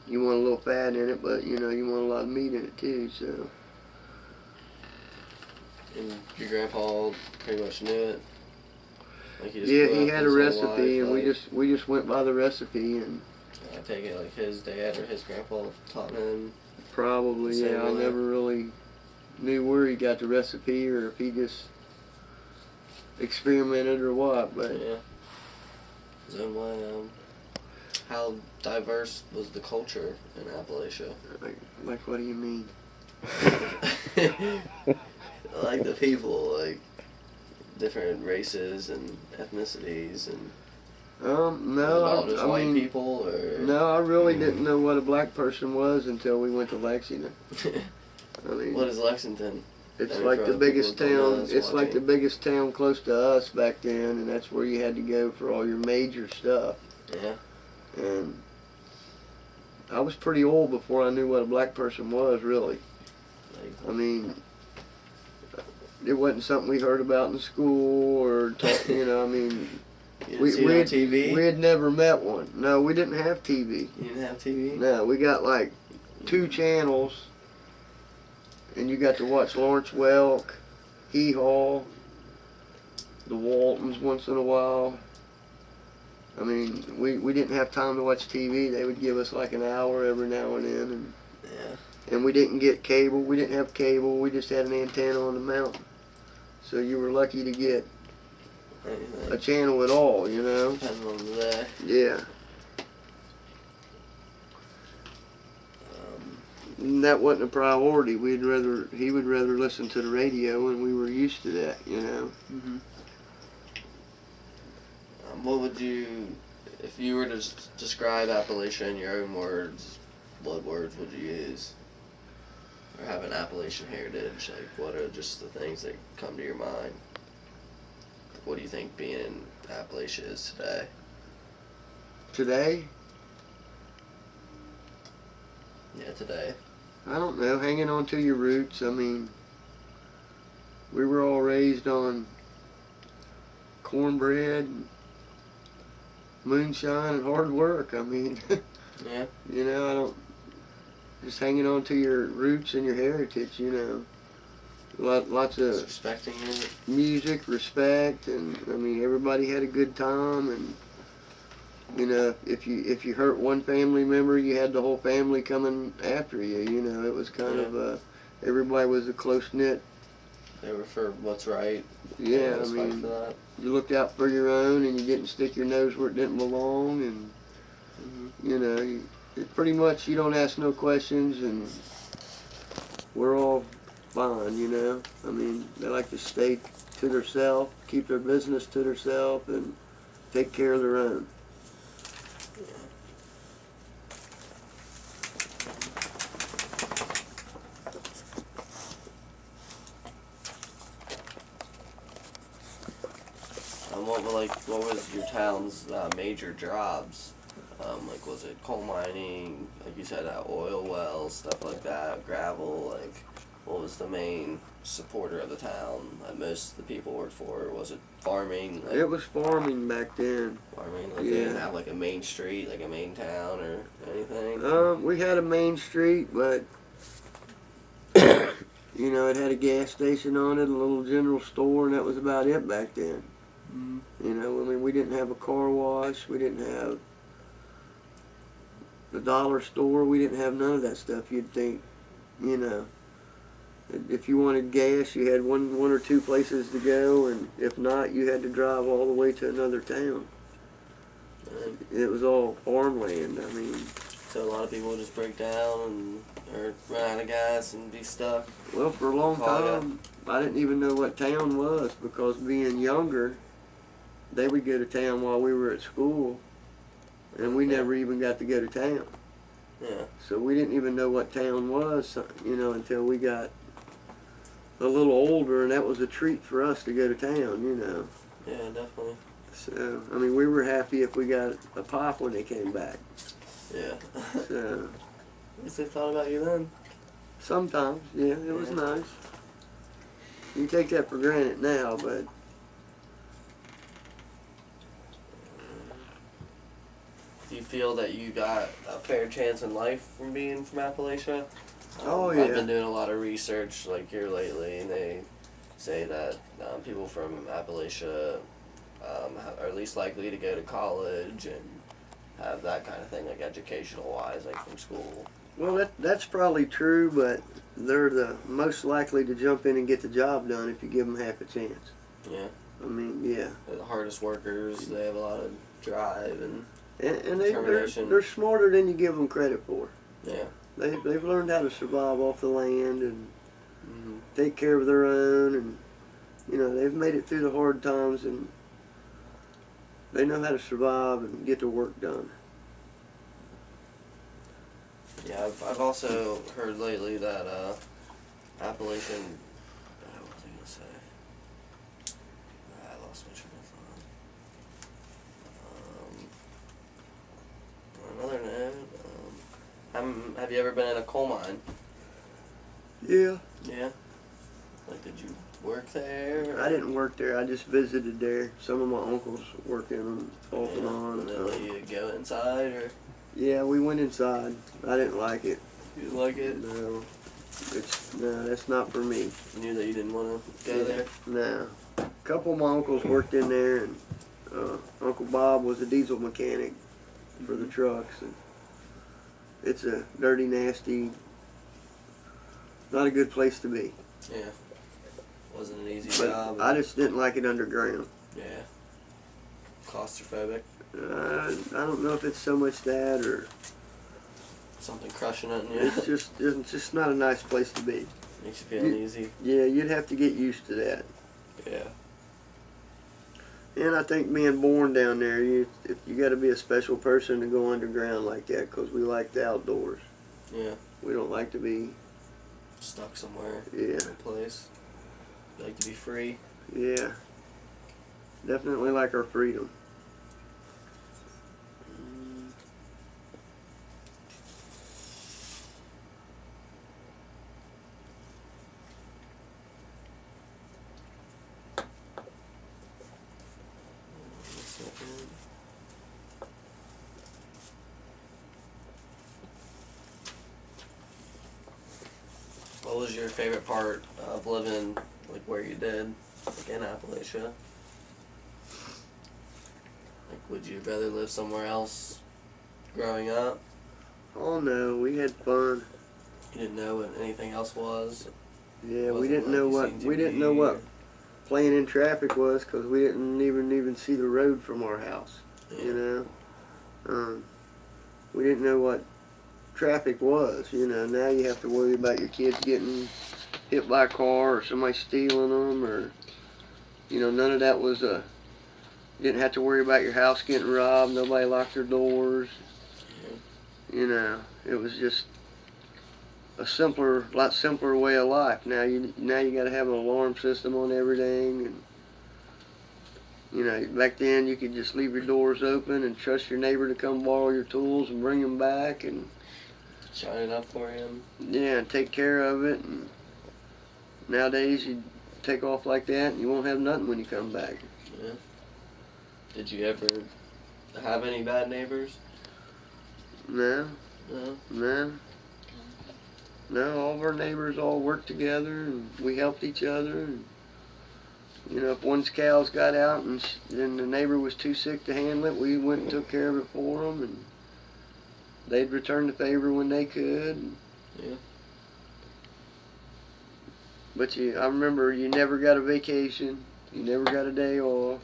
You want a little fat in it, but, you want a lot of meat in it, too, so. And your grandpa pretty much knew it? Like He had a recipe, and life, we just went by the recipe, and I take it like his dad or his grandpa taught him. probably, yeah. I never really knew where he got the recipe, or if he just experimented or what, but Yeah. So how diverse was the culture in Appalachia? like what do you mean? Like the people, like different races and ethnicities, and no, just I white mean, people, or no, I really didn't know what a black person was until we went to Lexington. I mean, what is Lexington? it's I mean, like for the other biggest people who don't know town. that's It's like the watching. biggest town close to us back then, and that's where you had to go for all your major stuff. Yeah. And I was pretty old before I knew what a black person was, really. Like, I mean, it wasn't something we heard about in school or taught, I mean, you didn't see it on TV? we had never met one. No, we didn't have TV. You didn't have TV? No, we got like 2 channels, and you got to watch Lawrence Welk, Hee Haw, the Waltons once in a while. I mean, we didn't have time to watch TV. They would give us like an hour every now and then, and Yeah. and we didn't get cable. We didn't have cable. We just had an antenna on the mountain. So you were lucky to get a channel at all, Depending on the day. Yeah. And that wasn't a priority. He would rather listen to the radio, and we were used to that, Mm-hmm. What would you, if you were to describe Appalachia in your own words, what words would you use? Or have an Appalachian heritage? Like, what are just the things that come to your mind? What do you think being in Appalachia is today? Today, Yeah, today. I don't know, hanging on to your roots. I mean, we were all raised on cornbread, and moonshine, and hard work. I mean, Yeah. I don't, just hanging on to your roots and your heritage, Lots Just of respecting it. music, respect, and I mean, everybody had a good time, and if you hurt one family member, you had the whole family coming after you. It was kind of everybody was a close knit. They were for what's right. Yeah, I Always fight mean, for that. you looked out for your own, and you didn't stick your nose where it didn't belong, and it pretty much you don't ask no questions, and we're all fine. I mean, they like to stay to themselves, keep their business to themselves, and take care of their own. What was your town's major jobs? Like, was it coal mining? Like you said, oil wells, stuff like that, gravel. Like, what was the main supporter of the town that most of the people worked for? Was it farming? Like, It was farming back then. farming. Like, Yeah. they didn't have like a main street, like a main town or anything. We had a main street, but You know, it had a gas station on it, a little general store, and that was about it back then. Mm-hmm. You know, I mean, we didn't have a car wash, we didn't have the dollar store, we didn't have none of that stuff. You'd think, you know, if you wanted gas, you had one or two places to go, and if not, you had to drive all the way to another town. It was all farmland. I mean, so a lot of people just break down or run out of gas and be stuck. well, for a long time, I didn't even know what town was, because being younger, they would go to town while we were at school, and we never even got to go to town. Yeah. So we didn't even know what town was, you know, until we got a little older, and that was a treat for us to go to town, you know. Yeah, definitely. So, I mean, we were happy if we got a pop when they came back. Yeah. So, at least they thought about you then. sometimes, yeah, it was nice. You take that for granted now, but Do you feel that you got a fair chance in life from being from Appalachia? Oh, yeah. I've been doing a lot of research like here lately, and they say that people from Appalachia are least likely to go to college and have that kind of thing, like educational wise, like from school. well, that's probably true, but they're the most likely to jump in and get the job done if you give them half a chance. Yeah. I mean, yeah. They're the hardest workers. They have a lot of drive and they're smarter than you give them credit for. Yeah. They've learned how to survive off the land and take care of their own, and you know, they've made it through the hard times, and they know how to survive and get the work done. Yeah, I've also heard lately that Appalachian. What was I gonna say? I lost my train of thought. Another note. Have you ever been in a coal mine? Yeah. Yeah. Like, did you work there? I didn't work there. I just visited there. Some of my uncles work in them off and on. And they let you go inside, or? Yeah, we went inside. I didn't like it. You didn't like it? No. No, that's not for me. You knew that you didn't want to go there? No. A couple of my uncles worked in there, and Uncle Bob was a diesel mechanic for the trucks. And it's a dirty, nasty, not a good place to be. Yeah. Wasn't an easy But job. I just didn't like it underground. Yeah. Claustrophobic. I don't know if it's so much that or Something crushing it in you. it's just not a nice place to be. Makes you feel uneasy. Yeah, you'd have to get used to that. Yeah. And I think being born down there, you got to be a special person to go underground like that, because we like the outdoors. Yeah. We don't like to be Stuck somewhere. Yeah. In a place. You like to be free. Yeah. Definitely like our freedom. What was your favorite part of living, like, where you did, like, in Appalachia? Like, would you rather live somewhere else growing up? Oh no, we had fun. You didn't know what anything else was? Yeah, we didn't know what playing in traffic was, because we didn't even see the road from our house. Yeah. You know, we didn't know what traffic was. You know, now you have to worry about your kids getting hit by a car or somebody stealing them, or you know, none of that was you didn't have to worry about your house getting robbed. Nobody locked their doors. You know, it was just a lot simpler way of life. Now you got to have an alarm system on everything, and you know, back then you could just leave your doors open and trust your neighbor to come borrow your tools and bring them back, and shine it up for him. Yeah, and take care of it. And nowadays you take off like that and you won't have nothing when you come back. Yeah. Did you ever have any bad neighbors? No. No. No. No, all of our neighbors all worked together, and we helped each other. And, you know, if one's cows got out and then the neighbor was too sick to handle it, we went and took care of it for them, and they'd return the favor when they could. Yeah. But I remember you never got a vacation. You never got a day off.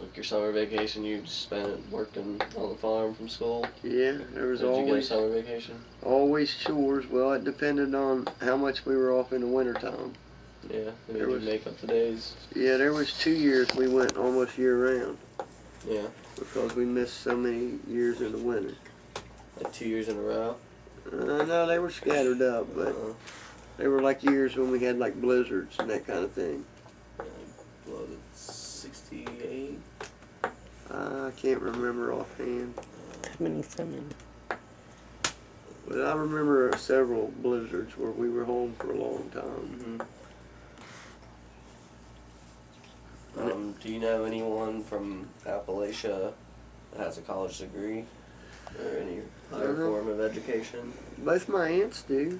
Like your summer vacation, you spent it working on the farm from school? Yeah, there was Did you get a always summer vacation? always chores. Well, it depended on how much we were off in the wintertime. Yeah, did you make up the days? Yeah, there was 2 years we went almost year round. Yeah. Because we missed so many years in the winter. Like 2 years in a row? No, they were scattered up, but they were like years when we had like blizzards and that kind of thing. What, 68? I can't remember offhand. 77. But I remember several blizzards where we were home for a long time. Do you know anyone from Appalachia that has a college degree or any other form of education? Both my aunts do.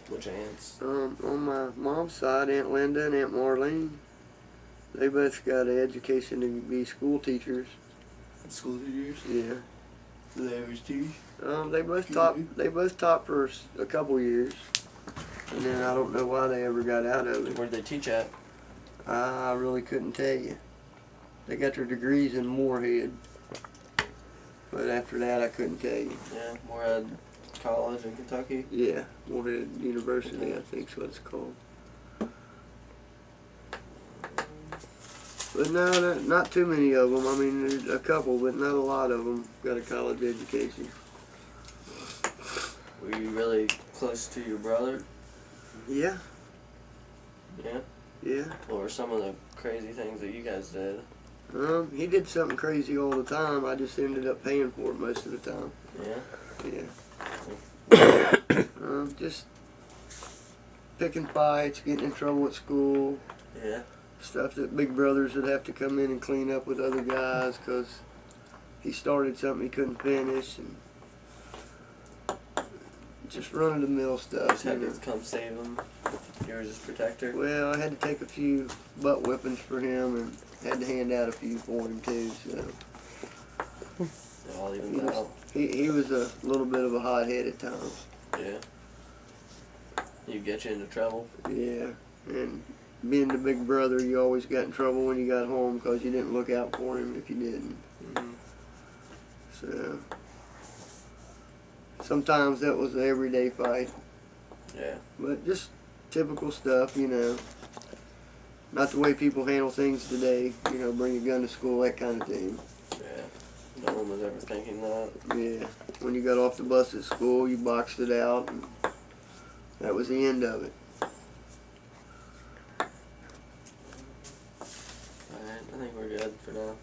Which aunts? On my mom's side, Aunt Linda and Aunt Marlene. They both got an education to be school teachers. School teachers? Yeah. Do they always teach? They both taught. They both taught for a couple years, and then I don't know why they ever got out of it. Where'd they teach at? I really couldn't tell you. They got their degrees in Moorhead, but after that I couldn't tell you. Yeah, Moorhead College in Kentucky? Yeah, Moorhead University, I think's what it's called. But no, not too many of them. I mean, there's a couple, but not a lot of them got a college education. Were you really close to your brother? Yeah. Yeah? Yeah. What were some of the crazy things that you guys did? He did something crazy all the time. I just ended up paying for it most of the time. Yeah? Yeah. Just picking fights, getting in trouble at school. Yeah. Stuff that big brothers would have to come in and clean up with other guys because he started something he couldn't finish, and just run-of-the-mill stuff. Just had to come save him. You were his protector? Well, I had to take a few butt whippings for him and had to hand out a few for him too. So I'll even out. He was a little bit of a hothead at times. Yeah. You get you into trouble? Yeah, and being the big brother, you always got in trouble when you got home because you didn't look out for him if you didn't. So sometimes that was an everyday fight. Yeah. But just typical stuff, you know. Not the way people handle things today, you know, bring a gun to school, that kind of thing. Yeah. No one was ever thinking that. Yeah. When you got off the bus at school, you boxed it out, and that was the end of it. Alright, I think we're good for now.